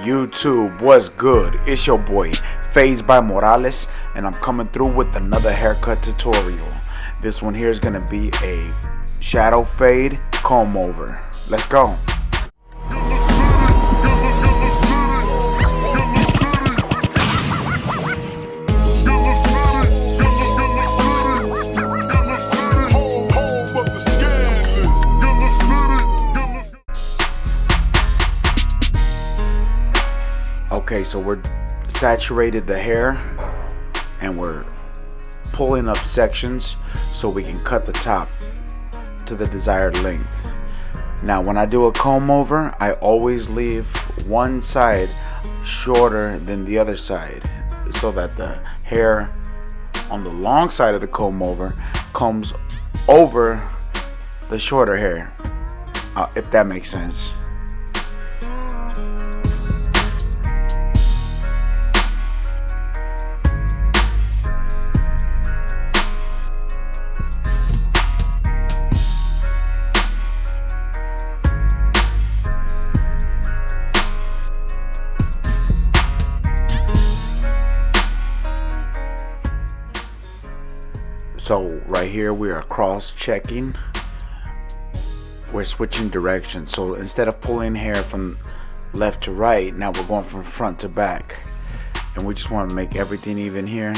YouTube, what's good? It's your boy Fades by Morales, and I'm coming through with another haircut tutorial. This one here is gonna be a shadow fade comb over. Let's go. Okay, so we're saturated the hair and we're pulling up sections so we can cut the top to the desired length. Now when I do a comb over, I always leave one side shorter than the other side so that the hair on the long side of the comb over comes over the shorter hair, if that makes sense. So right here we are cross checking, we're switching directions. So instead of pulling hair from left to right, now we're going from front to back, and we just want to make everything even here,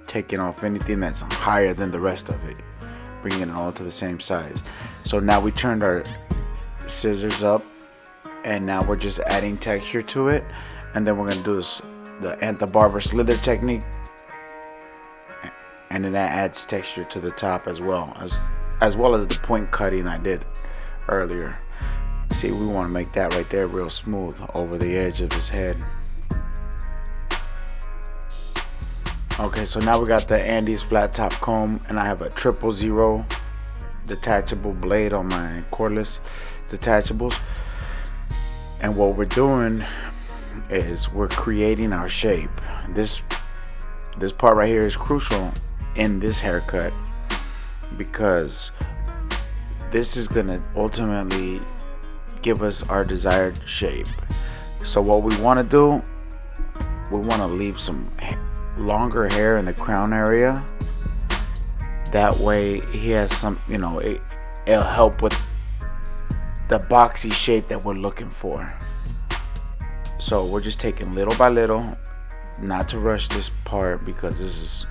taking off anything that's higher than the rest of it, bringing it all to the same size. So now we turned our scissors up, and now we're just adding texture to it, and then we're going to do the barber slither technique, and then that adds texture to the top as well as the point cutting I did earlier. See, we want to make that right there real smooth over the edge of his head. Okay, so now we got the Andes flat top comb, and I have a 000 detachable blade on my cordless detachables, and what we're doing is we're creating our shape. This part right here is crucial in this haircut because this is gonna ultimately give us our desired shape. So what we want to do, we want to leave some longer hair in the crown area. That way he has some, it'll help with the boxy shape that we're looking for. So we're just taking little by little, not to rush this part because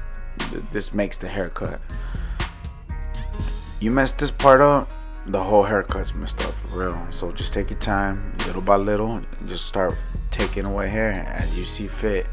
this makes the haircut. You mess this part up, the whole haircut's messed up for real. So just take your time, little by little, and just start taking away hair as you see fit.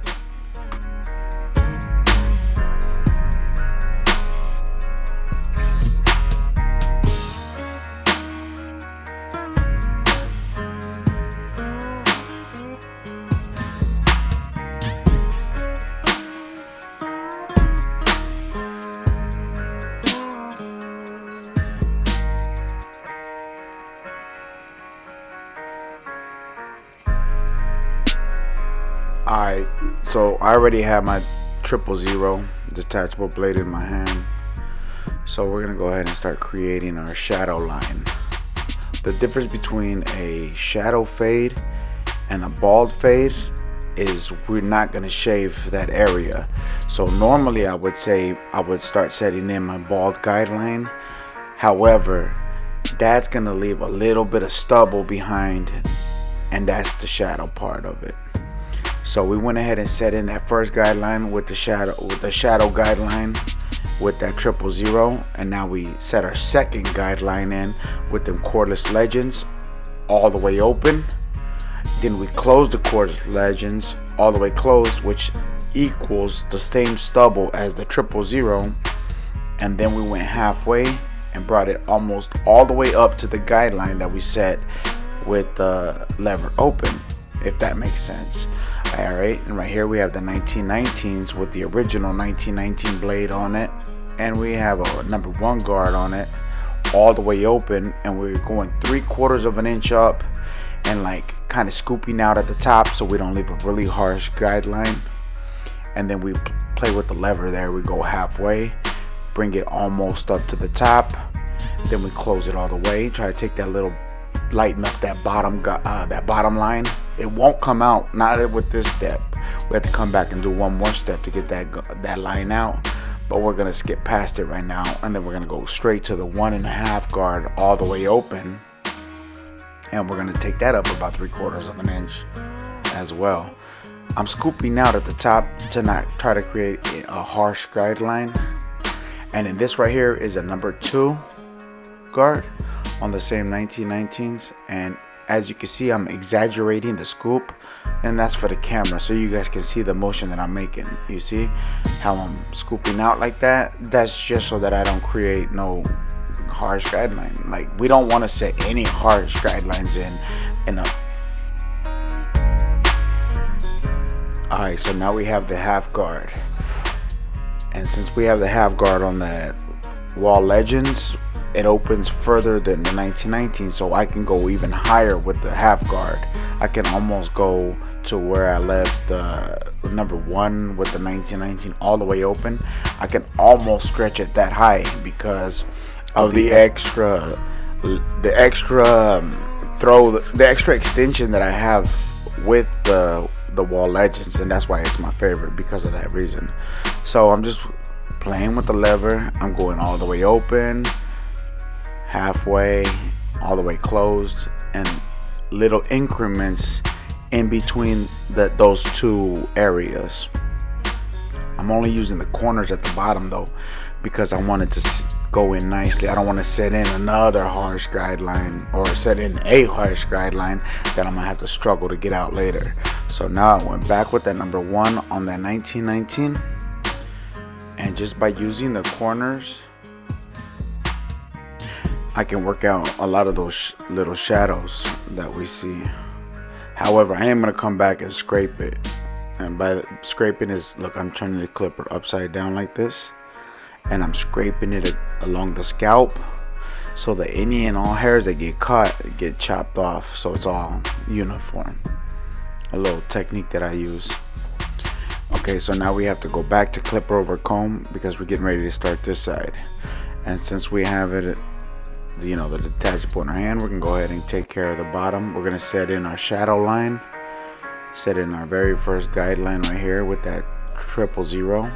Alright, so I already have my 000 detachable blade in my hand. So we're going to go ahead and start creating our shadow line. The difference between a shadow fade and a bald fade is we're not going to shave that area. So normally I would say I would start setting in my bald guideline. However, that's going to leave a little bit of stubble behind, and that's the shadow part of it. So we went ahead and set in that first guideline with the shadow guideline with that 000, and now we set our second guideline in with them cordless legends all the way open. Then we close the cordless legends all the way closed, which equals the same stubble as the 000, and then we went halfway and brought it almost all the way up to the guideline that we set with the lever open, if that makes sense. Alright, and right here we have the 1919s with the original 1919 blade on it, and we have a number 1 guard on it all the way open, and we're going 3/4 of an inch up and like kind of scooping out at the top so we don't leave a really harsh guideline. And then we play with the lever there, we go halfway, bring it almost up to the top, then we close it all the way, try to take that little lighten up that bottom line. It won't come out, not with this step. We have to come back and do one more step to get that line out, but we're gonna skip past it right now, and then we're gonna go straight to the 1.5 guard all the way open, and we're gonna take that up about 3/4 of an inch as well. I'm scooping out at the top to not try to create a harsh guideline, and then this right here is a number 2 guard on the same 1919s, and as you can see, I'm exaggerating the scoop, and that's for the camera so you guys can see the motion that I'm making. You see how I'm scooping out like that? That's just so that I don't create no harsh guideline. Like, we don't want to set any harsh guidelines in a. Alright, so now we have the half guard, and since we have the half guard on the wall legends, it opens further than the 1919, so I can go even higher with the half guard. I can almost go to where I left the number 1 with the 1919 all the way open. I can almost stretch it that high because of the extra extension that I have with the wall legends, and that's why it's my favorite, because of that reason. So I'm just playing with the lever. I'm going all the way open, halfway, all the way closed, and little increments in between those two areas. I'm only using the corners at the bottom though, because I want it to go in nicely. I don't want to set in another harsh guideline, or set in a harsh guideline that I'm gonna have to struggle to get out later. So now I went back with that number 1 on that 1919, and just by using the corners, I can work out a lot of those little shadows that we see. However, I am going to come back and scrape it. And by scraping is, look, I'm turning the clipper upside down like this, and I'm scraping it along the scalp so that any and all hairs that get caught get chopped off, so it's all uniform. A little technique that I use. Okay, so now we have to go back to clipper over comb because we're getting ready to start this side. And since we have it, you know, the detachable in our hand, we're gonna go ahead and take care of the bottom. We're gonna set in our shadow line, set in our very first guideline right here with that 000,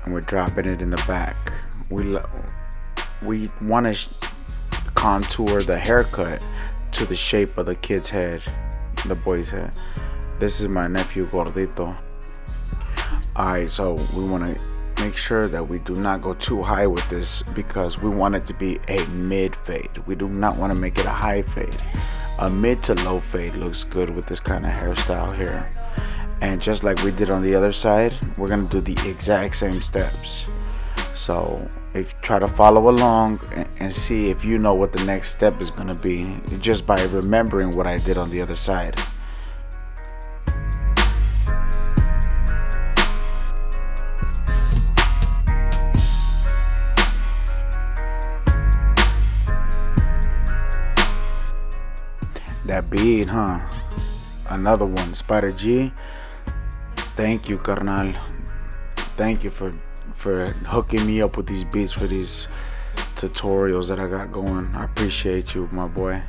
and we're dropping it in the back. We want to contour the haircut to the shape of the kid's head, the boy's head. This is my nephew Gordito. Alright, so we want to make sure that we do not go too high with this, because we want it to be a mid fade. We do not want to make it a high fade. A mid to low fade looks good with this kind of hairstyle here. And just like we did on the other side, we're going to do the exact same steps. So if you try to follow along and see if you know what the next step is going to be, just by remembering what I did on the other side. That bead, huh? Another one, Spider G. Thank you, carnal. Thank you for hooking me up with these beats for these tutorials that I got going. I appreciate you, my boy.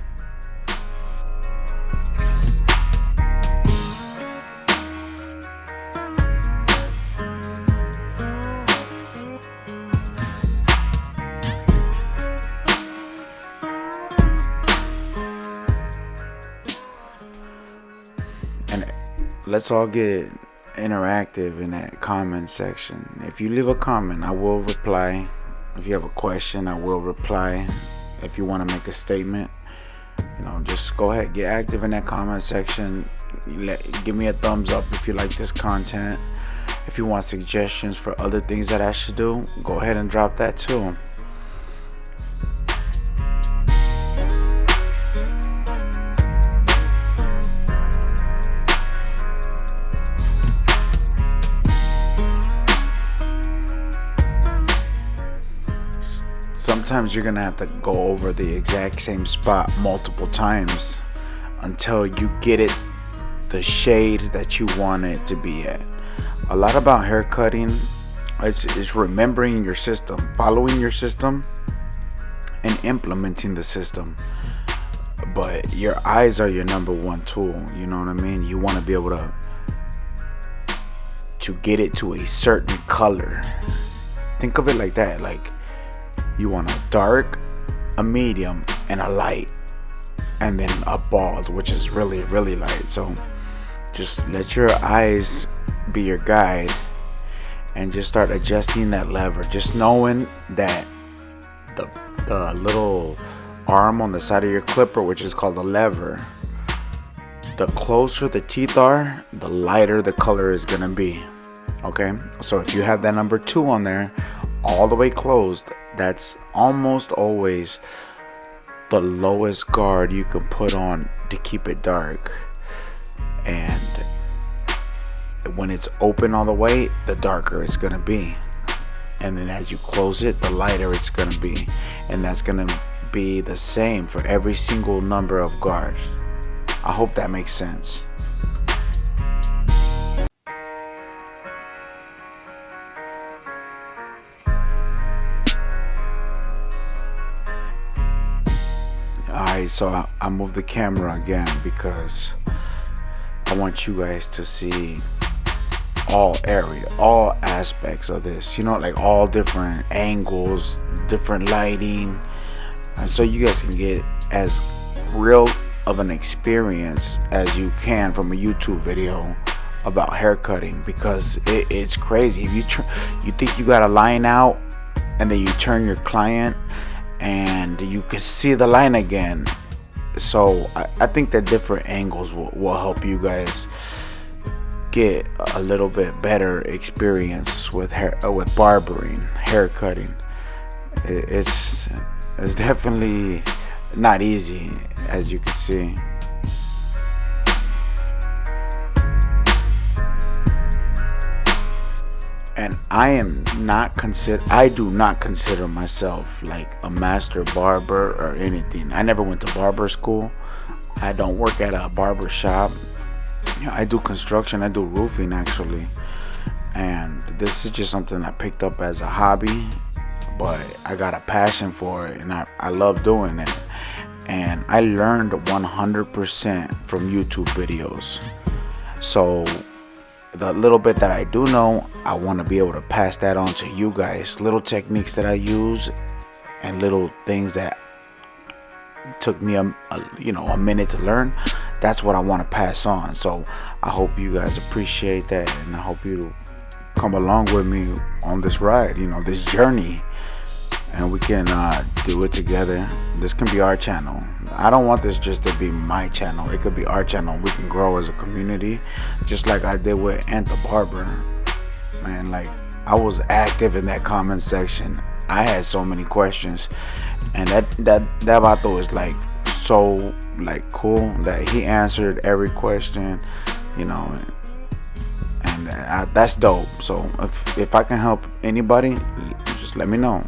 And let's all get interactive in that comment section. If you leave a comment, I will reply. If you have a question, I will reply. If you want to make a statement, you know, just go ahead, get active in that comment section. Give me a thumbs up if you like this content. If you want suggestions for other things that I should do, go ahead and drop that too. Sometimes you're gonna have to go over the exact same spot multiple times until you get it the shade that you want it to be at. A lot about hair cutting is remembering your system, following your system, and implementing the system. But your eyes are your number one tool. You know what I mean? You want to be able to get it to a certain color. Think of it like that. Like, you want a dark, a medium, and a light, and then a bald, which is really, really light. So just let your eyes be your guide and just start adjusting that lever, just knowing that the little arm on the side of your clipper, which is called a lever, the closer the teeth are, the lighter the color is gonna be. Okay, so if you have that number 2 on there all the way closed, that's almost always the lowest guard you can put on to keep it dark. And when it's open all the way, the darker it's gonna be. And then as you close it, the lighter it's gonna be. And that's gonna be the same for every single number of guards. I hope that makes sense. Alright, so I moved the camera again because I want you guys to see all aspects of this, you know, like all different angles, different lighting, and so you guys can get as real of an experience as you can from a YouTube video about haircutting, because it's crazy. If you think you got a line out and then you turn your client and you can see the line again. So I think that different angles will help you guys get a little bit better experience with barbering, haircutting. It's definitely not easy, as you can see. And I do not consider myself like a master barber or anything. I never went to barber school. I don't work at a barber shop. I do construction. I do roofing, actually. And this is just something I picked up as a hobby, but I got a passion for it, and I love doing it. And I learned 100% from YouTube videos. So the little bit that I do know, I want to be able to pass that on to you guys. Little techniques that I use and little things that took me a minute to learn. That's what I want to pass on. So I hope you guys appreciate that, and I hope you come along with me on this ride, this journey, and we can do it together. This can be our channel. I don't want this just to be my channel. It could be our channel. We can grow as a community, just like I did with Ant the Barber. Man, like, I was active in that comment section. I had so many questions, and that vato is like so cool that he answered every question, and that's dope. So if I can help anybody, just let me know.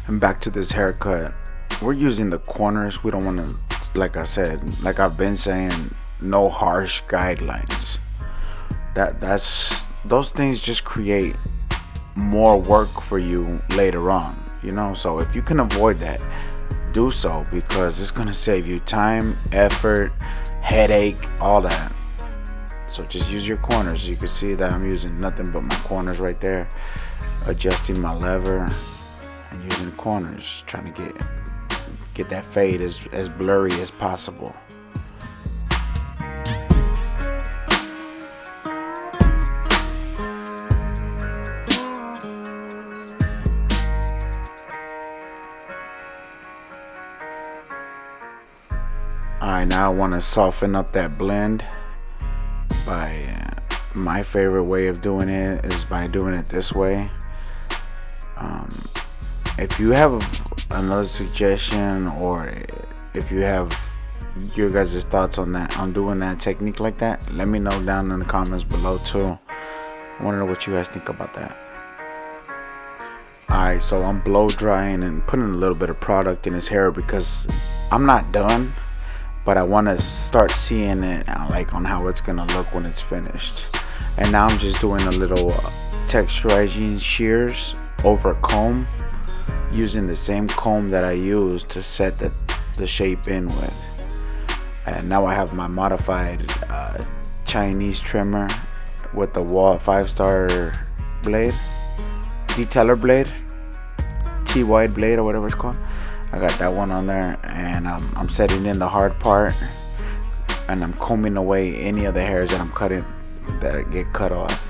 And back to this haircut, we're using the corners. We don't want to, like I said, like I've been saying, no harsh guidelines. Those things just create more work for you later on, so if you can avoid that, do so, because it's gonna save you time, effort, headache, all that. So just use your corners. You can see that I'm using nothing but my corners right there, adjusting my lever and using the corners, trying to get that fade as blurry as possible. Alright, now I want to soften up that blend by my favorite way of doing it is by doing it this way. If you have another suggestion, or if you have your guys' thoughts on doing that technique like that, let me know down in the comments below too. I want to know what you guys think about that. Alright, so I'm blow drying and putting a little bit of product in his hair because I'm not done, but I want to start seeing it like on how it's gonna look when it's finished. And now I'm just doing a little texturizing shears over comb, using the same comb that I used to set the shape in with. And now I have my modified Chinese trimmer with the Wall 5-star blade, detailer blade, T-wide blade or whatever it's called. I got that one on there, and I'm setting in the hard part, and I'm combing away any of the hairs that I'm cutting that get cut off.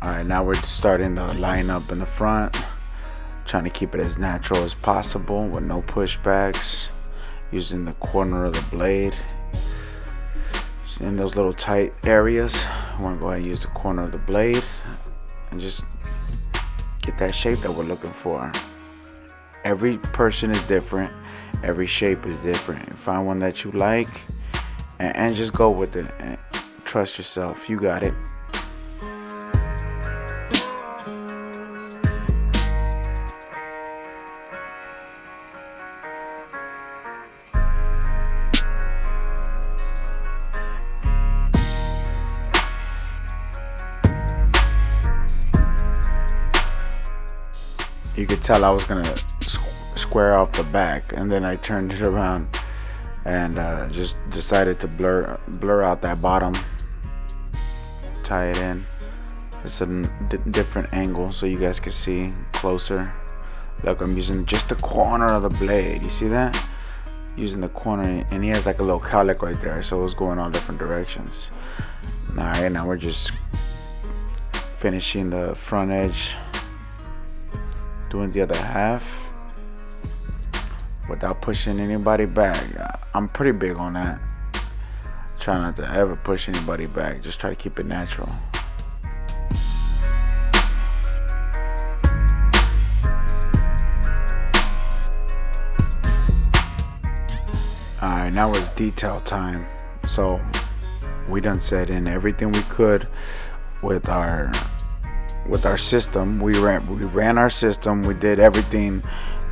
Alright, now we're starting to line up in the front, trying to keep it as natural as possible with no pushbacks, using the corner of the blade. In those little tight areas, I want to go ahead and use the corner of the blade and just get that shape that we're looking for. Every person is different, every shape is different. Find one that you like and just go with it, and trust yourself, you got it. You could tell I was gonna square off the back, and then I turned it around and just decided to blur out that bottom, tie it in. It's a different angle so you guys can see closer. Look, I'm using just the corner of the blade. You see that? Using the corner, and he has like a little cowlick right there, so it's going all different directions. Alright, now we're just finishing the front edge, doing the other half without pushing anybody back. I'm pretty big on that. Try not to ever push anybody back, just try to keep it natural. Alright, now it's detail time. So we done set in everything we could with our system. We ran our system. We did everything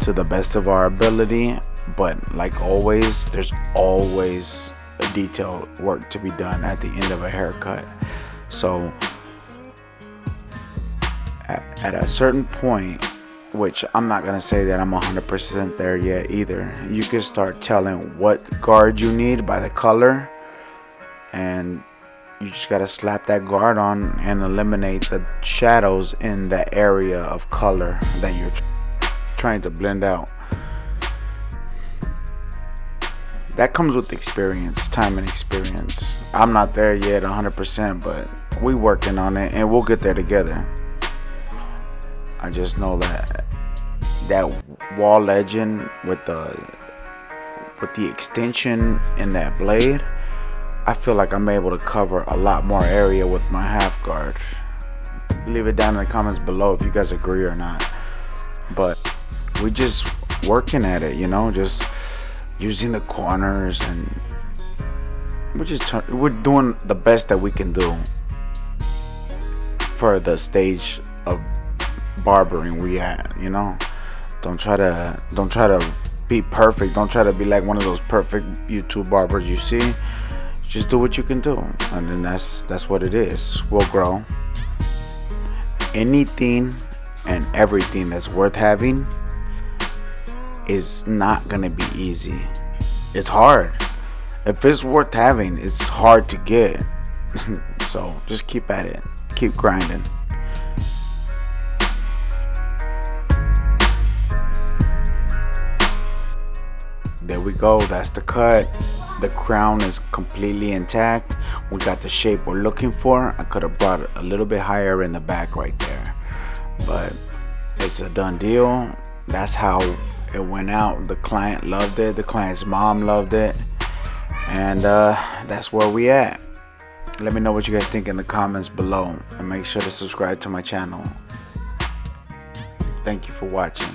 to the best of our ability, but like always, there's always a detail work to be done at the end of a haircut. So at a certain point, which I'm not gonna say that I'm 100% there yet either, you can start telling what guard you need by the color, and you just gotta slap that guard on and eliminate the shadows in the area of color that you're trying to blend out. That comes with experience, time and experience. I'm not there yet 100%, but we working on it, and we'll get there together. I just know that wall edging with the extension in that blade, I feel like I'm able to cover a lot more area with my half guard. Leave it down in the comments below if you guys agree or not. But we just working at it, you know, just using the corners, and we're doing the best that we can do for the stage of barbering we at, you know. Don't try to be perfect. Don't try to be like one of those perfect YouTube barbers you see. Just do what you can do, and then that's what it is. We'll grow. Anything and everything that's worth having is not gonna be easy. It's hard. If it's worth having, it's hard to get. So just keep at it, keep grinding. There we go, that's the cut. The crown is completely intact. We got the shape we're looking for. I could have brought it a little bit higher in the back right there, but it's a done deal. That's how it went out. The client loved it, the client's mom loved it, and that's where we at. Let me know what you guys think in the comments below, and make sure to subscribe to my channel. Thank you for watching.